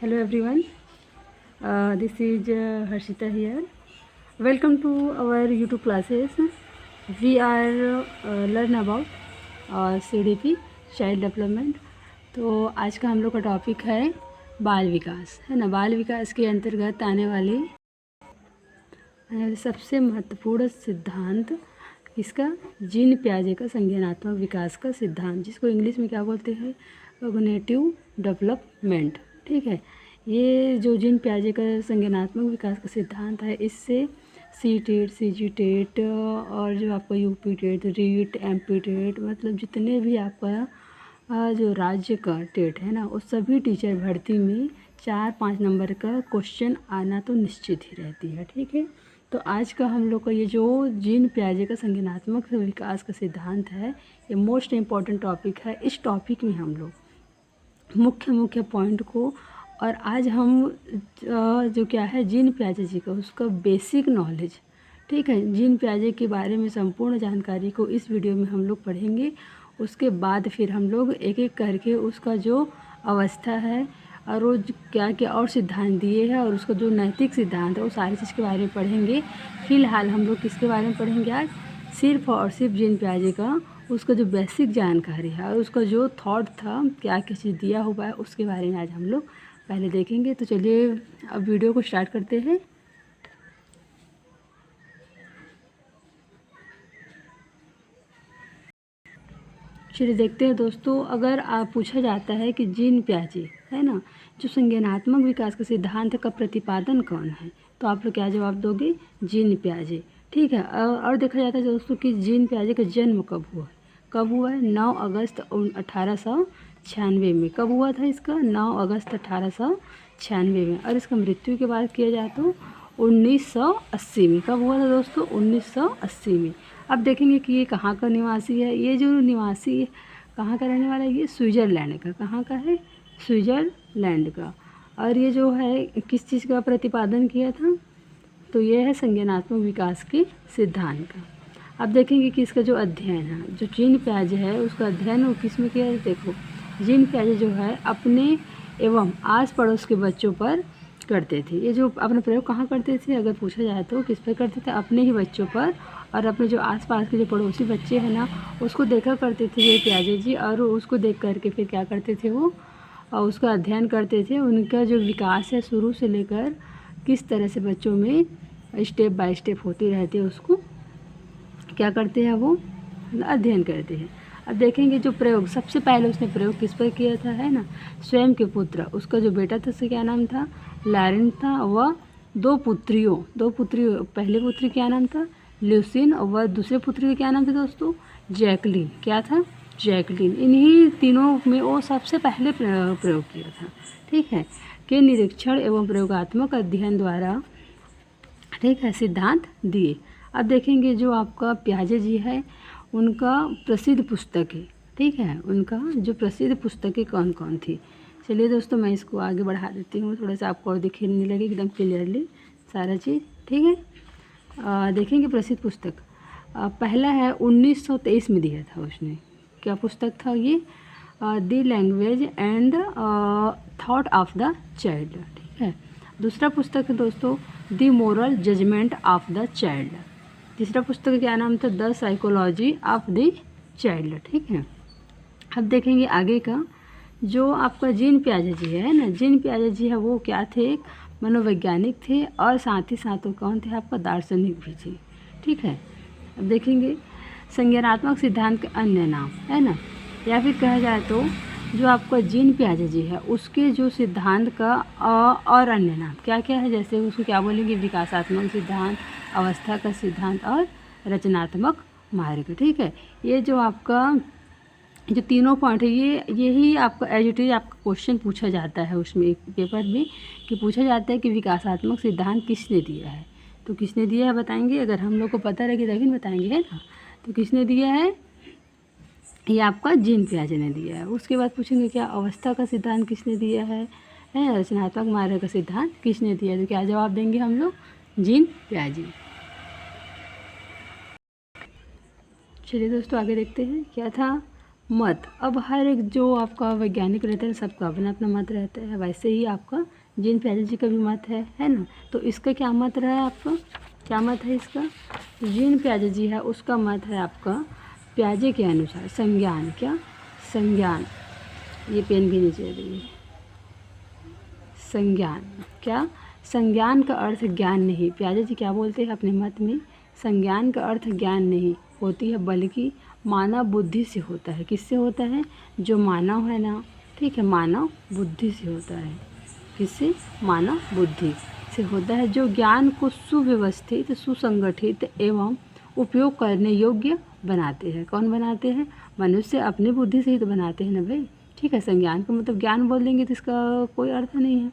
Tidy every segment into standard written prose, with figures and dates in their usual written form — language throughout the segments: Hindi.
Hello everyone, this is Harshita here. Welcome to our YouTube classes. We are learn about CDP child development. तो आज का हम लोग का टॉपिक है बाल विकास, है ना। बाल विकास के अंतर्गत आने वाली सबसे महत्वपूर्ण सिद्धांत इसका जीन पियाजे का संज्ञानात्मक विकास का सिद्धांत, जिसको इंग्लिश में क्या बोलते हैं, कॉग्निटिव डेवलपमेंट। ठीक है, ये जो जीन पियाजे का संज्ञानात्मक विकास का सिद्धांत है, इससे सी टेट, सी जी टेट और जो आपका UP TET, REET, MP TET, मतलब जितने भी आपका जो राज्य का टेट है ना, उस सभी टीचर भर्ती में 4-5 नंबर का क्वेश्चन आना तो निश्चित ही रहती है। ठीक है, तो आज का हम लोग का ये जो जीन पियाजे का संज्ञानात्मक विकास का सिद्धांत है, ये मोस्ट इम्पॉर्टेंट टॉपिक है। इस टॉपिक में हम लोग मुख्य पॉइंट को, और आज हम जो क्या है जीन पियाजे जी का उसका बेसिक नॉलेज, ठीक है, जीन पियाजे के बारे में संपूर्ण जानकारी को इस वीडियो में हम लोग पढ़ेंगे। उसके बाद फिर हम लोग एक एक करके उसका जो अवस्था है और वो क्या क्या और सिद्धांत दिए हैं और उसका जो नैतिक सिद्धांत है, वो सारी चीज़ के बारे में पढ़ेंगे। फ़िलहाल हम लोग किसके बारे में पढ़ेंगे आज? सिर्फ और सिर्फ जीन पियाजे का उसका जो बेसिक जानकारी है और उसका जो थॉट था, क्या क्या चीज़ दिया हुआ है, उसके बारे में आज हम लोग पहले देखेंगे। तो चलिए अब वीडियो को स्टार्ट करते हैं। चलिए देखते हैं दोस्तों, अगर आप पूछा जाता है कि जीन पियाजे है ना, जो संज्ञानात्मक विकास का सिद्धांत का प्रतिपादन कौन है, तो आप लोग क्या जवाब दोगे? जीन पियाजे। ठीक है, और देखा जाता है दोस्तों कि जीन पियाजे का जन्म कब हुआ है? कब हुआ है? 9 अगस्त 1896 में। कब हुआ था इसका? 9 अगस्त 1896 में। और इसका मृत्यु की बात किया जाए तो 1980 में। कब हुआ था दोस्तों? 1980 में। अब देखेंगे कि ये कहाँ का निवासी है। ये जो निवासी है कहाँ का रहने वाला है? ये स्विट्ज़रलैंड का। कहाँ का है? स्विट्ज़रलैंड का। और ये जो है किस चीज़ का प्रतिपादन किया था? तो ये है संज्ञानात्मक विकास के सिद्धांत का। अब देखेंगे कि इसका जो अध्ययन है, जो जीन पियाजे है, उसका अध्ययन वो किस में किया है? देखो, जीन पियाजे जो है अपने एवं आस पड़ोस के बच्चों पर करते थे। ये जो अपना प्रयोग कहाँ करते थे, अगर पूछा जाए तो किस पर करते थे? अपने ही बच्चों पर, और अपने जो आसपास के जो पड़ोसी बच्चे हैं ना, उसको देखा करते थे ये पियाजे जी, और उसको देख करके फिर क्या करते थे वो, और उसका अध्ययन करते थे। उनका जो विकास है शुरू से लेकर किस तरह से बच्चों में स्टेप बाय स्टेप होती रहती है, उसको क्या करते हैं वो अध्ययन करते हैं। अब देखेंगे जो प्रयोग सबसे पहले उसने प्रयोग किस पर किया था, है ना, स्वयं के पुत्र, उसका जो बेटा था उसका क्या नाम था? लॉरेन था। वह दो पुत्रियों, पहले पुत्री क्या नाम था? ल्यूसिन, और वह दूसरे पुत्री का क्या नाम था दोस्तों? जैकलीन। क्या था? जैकलीन। इन्हीं तीनों में वो सबसे पहले प्रयोग किया था। ठीक है, के निरीक्षण एवं प्रयोगात्मक अध्ययन द्वारा, ठीक है, सिद्धांत दिए। अब देखेंगे जो आपका पियाजे जी है, उनका प्रसिद्ध पुस्तकें, ठीक है, उनका जो प्रसिद्ध पुस्तकें कौन कौन थी। चलिए दोस्तों, मैं इसको आगे बढ़ा देती हूँ, थोड़ा सा आपको और दिखने लगे एकदम क्लियरली सारा चीज़। ठीक है, देखेंगे प्रसिद्ध पुस्तक। पहला है 1923 में दिया था उसने। क्या पुस्तक था ये? The language and thought of the child. ठीक है, दूसरा पुस्तक है दोस्तों the moral judgment of the child. तीसरा पुस्तक का क्या नाम था? The psychology of the child. ठीक है, अब देखेंगे आगे का जो आपका जीन पियाजे जी है ना, जीन पियाजे जी है वो क्या थे? एक मनोवैज्ञानिक थे और साथ ही साथ वो कौन थे? आपका दार्शनिक भी थे। ठीक है, अब देखेंगे संज्ञानात्मक सिद्धांत के अन्य नाम, है ना, या फिर कहा जाए तो जो आपका जीन पियाजे जी है उसके जो सिद्धांत का और अन्य नाम क्या क्या है, जैसे उसको क्या बोलेंगे? विकासात्मक सिद्धांत, अवस्था का सिद्धांत और रचनात्मक मार्ग। ठीक है, ये जो आपका जो तीनों पॉइंट है, यही आपका एज इट इज आपका क्वेश्चन पूछा जाता है उसमें, एक पेपर में, कि पूछा जाता है कि विकासात्मक सिद्धांत किसने दिया है। तो किसने दिया है बताएंगे? अगर हम लोग को पता रहेगी तभी बताएंगे, है ना। तो किसने दिया है? ये आपका जीन पियाजे ने दिया है। उसके बाद पूछेंगे क्या अवस्था का सिद्धांत किसने दिया है, रचनात्मक मार्ग का सिद्धांत किसने दिया है। तो क्या जवाब देंगे हम लोग? जीन पियाजे। चलिए दोस्तों आगे देखते हैं क्या था। मत। अब हर एक जो आपका वैज्ञानिक रहता है सबका अपना अपना मत रहता है, वैसे ही आपका जीन पियाजे जी का भी मत है ना। तो इसका क्या मत रहा है आपका, क्या मत है इसका, जीन पियाजे जी है उसका मत है आपका पियाजे के अनुसार संज्ञान, क्या संज्ञान, ये पेन भी नीचे रही है, संज्ञान, क्या संज्ञान का अर्थ ज्ञान नहीं। पियाजे जी क्या बोलते हैं अपने मत में, संज्ञान का अर्थ ज्ञान नहीं होती है बल्कि मानव बुद्धि से होता है। किससे होता है, जो मानव है ना, ठीक है, मानव बुद्धि से होता है। किससे, मानव बुद्धि से होता है, जो ज्ञान को सुव्यवस्थित, सुसंगठित एवं उपयोग करने योग्य बनाते हैं। कौन बनाते हैं, मनुष्य अपनी बुद्धि से ही तो बनाते हैं ना भाई, ठीक है। संज्ञान का मतलब ज्ञान बोल देंगे तो इसका कोई अर्थ नहीं है,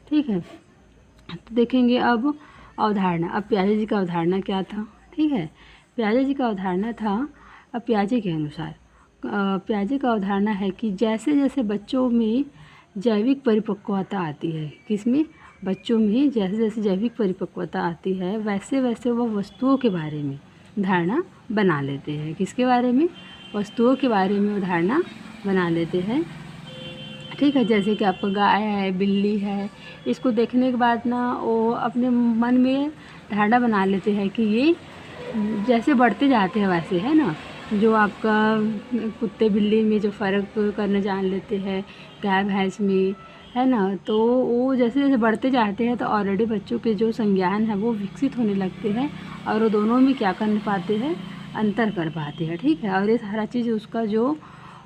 ठीक है। तो देखेंगे अब अवधारणा। अब पियाजे जी का अवधारणा क्या था, ठीक है। पियाजे जी का अवधारणा था, अब पियाजे के अनुसार पियाजे का अवधारणा है कि जैसे जैसे बच्चों में जैविक परिपक्वता आती है, किसमें, बच्चों में जैसे जैसे जैविक परिपक्वता आती है वैसे वैसे वह वस्तुओं के बारे में धारणा बना लेते हैं। किसके बारे में, वस्तुओं के बारे में वो धारणा बना लेते हैं, ठीक है। जैसे कि आपका गाय है, बिल्ली है, इसको देखने के बाद ना वो अपने मन में धारणा बना लेते हैं कि ये जैसे बढ़ते जाते हैं वैसे, है ना। जो आपका कुत्ते बिल्ली में जो फ़र्क करना जान लेते हैं, गाय भैंस में, है ना। तो वो जैसे जैसे बढ़ते जाते हैं तो ऑलरेडी बच्चों के जो संज्ञान है वो विकसित होने लगते हैं और वो दोनों में क्या कर पाते हैं, अंतर कर पाते हैं, ठीक है। और ये सारा चीज़ उसका जो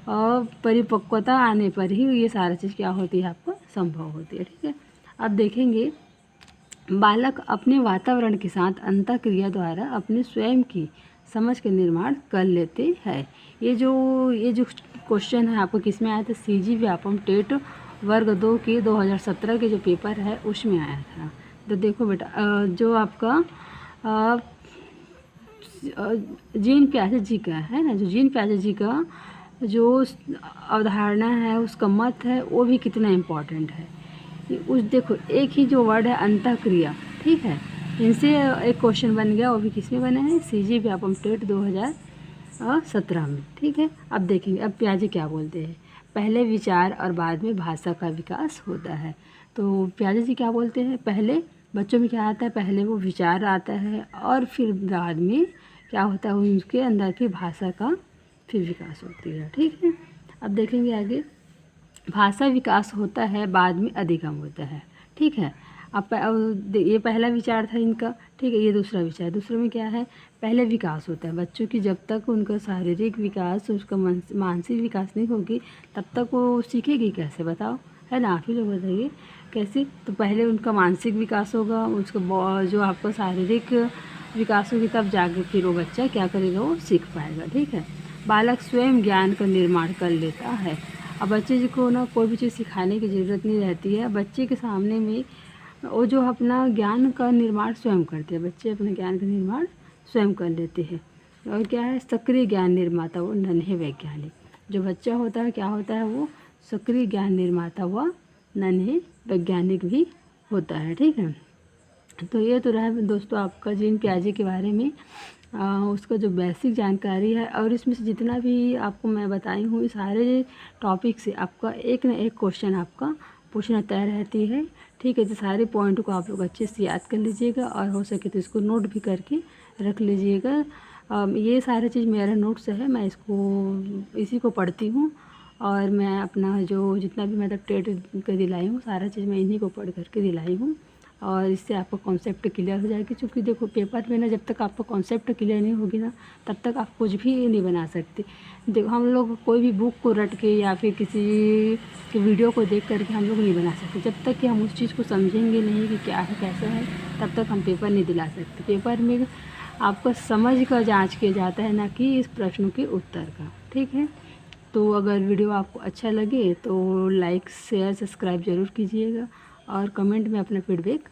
परिपक्वता आने पर ही ये सारा चीज़ क्या होती है, आपको संभव होती है, ठीक है। अब देखेंगे बालक अपने वातावरण के साथ अंतःक्रिया द्वारा अपने स्वयं की समझ का निर्माण कर लेते हैं। ये जो क्वेश्चन है आपको किस में आया था, सीजी व्यापम टेट वर्ग 2 के 2017 के जो पेपर है उसमें आया था। तो देखो बेटा, जो आपका जीन पियाजे जी का है ना, जो जीन पियाजे जी का जो अवधारणा है उसका मत है वो भी कितना इम्पोर्टेंट है। उस देखो एक ही जो वर्ड है अंतःक्रिया, ठीक है, इनसे एक क्वेश्चन बन गया, वो भी किस में बना है, सीजी व्यापम टेट 2017 में, ठीक है। अब देखेंगे अब पियाजे क्या बोलते हैं, पहले विचार और बाद में भाषा का विकास होता है। तो पियाजे जी क्या बोलते हैं, पहले बच्चों में क्या आता है, पहले वो विचार आता है और फिर बाद में क्या होता है, उनके अंदर फिर भाषा का फिर विकास होती है, ठीक है। अब देखेंगे आगे, भाषा विकास होता है बाद में अधिगम होता है, ठीक है। अब ये पहला विचार था इनका, ठीक है। ये दूसरा विचार, दूसरे में क्या है, पहले विकास होता है बच्चों की, जब तक उनका शारीरिक विकास, उसका मानसिक विकास नहीं होगी तब तक वो सीखेगी कैसे, बताओ, है ना, आप ही लोग बताइए कैसे। तो पहले उनका मानसिक विकास होगा, उसका जो आपका शारीरिक विकास होगी तब जाके फिर वो बच्चा क्या करेगा, वो सीख पाएगा, ठीक है। बालक स्वयं ज्ञान का निर्माण कर लेता है। अब बच्चे जी को ना कोई भी चीज़ सिखाने की ज़रूरत नहीं रहती है, बच्चे के सामने में वो जो अपना ज्ञान का निर्माण स्वयं करते हैं, बच्चे अपने ज्ञान का निर्माण स्वयं कर लेते हैं। और क्या है, सक्रिय ज्ञान निर्माता वो नन्हे वैज्ञानिक, जो बच्चा होता है क्या होता है, वो सक्रिय ज्ञान निर्माता व नन्हे वैज्ञानिक भी होता है, ठीक है। तो ये तो रहा दोस्तों आपका जीन पियाजे के बारे में उसका जो बेसिक जानकारी है, और इसमें से जितना भी आपको मैं बताई हूँ सारे टॉपिक से आपका एक ना एक क्वेश्चन आपका पूछना तय रहती है, ठीक है। तो सारे पॉइंट को आप लोग अच्छे से याद कर लीजिएगा और हो सके तो इसको नोट भी करके रख लीजिएगा। ये सारी चीज़ मेरा नोट्स है, मैं इसको इसी को पढ़ती हूँ और मैं अपना जो जितना भी मतलब टेट का दिलाई हूँ सारा चीज़ मैं इन्हीं को पढ़ करके दिलाई हूँ, और इससे आपका कॉन्सेप्ट क्लियर हो जाएगी। क्योंकि देखो पेपर में ना जब तक आपका कॉन्सेप्ट क्लियर नहीं होगी ना तब तक आप कुछ भी नहीं बना सकते। देखो हम लोग कोई भी बुक को रट के या फिर किसी के वीडियो को देख करके हम लोग नहीं बना सकते। जब तक कि हम उस चीज़ को समझेंगे नहीं कि क्या है कैसा है तब तक हम पेपर नहीं दिला सकते। पेपर में आपका समझ का जाँच किया जाता है, ना कि इस प्रश्नों के उत्तर का, ठीक है। तो अगर वीडियो आपको अच्छा लगे तो लाइक शेयर सब्सक्राइब ज़रूर कीजिएगा और कमेंट में अपना फीडबैक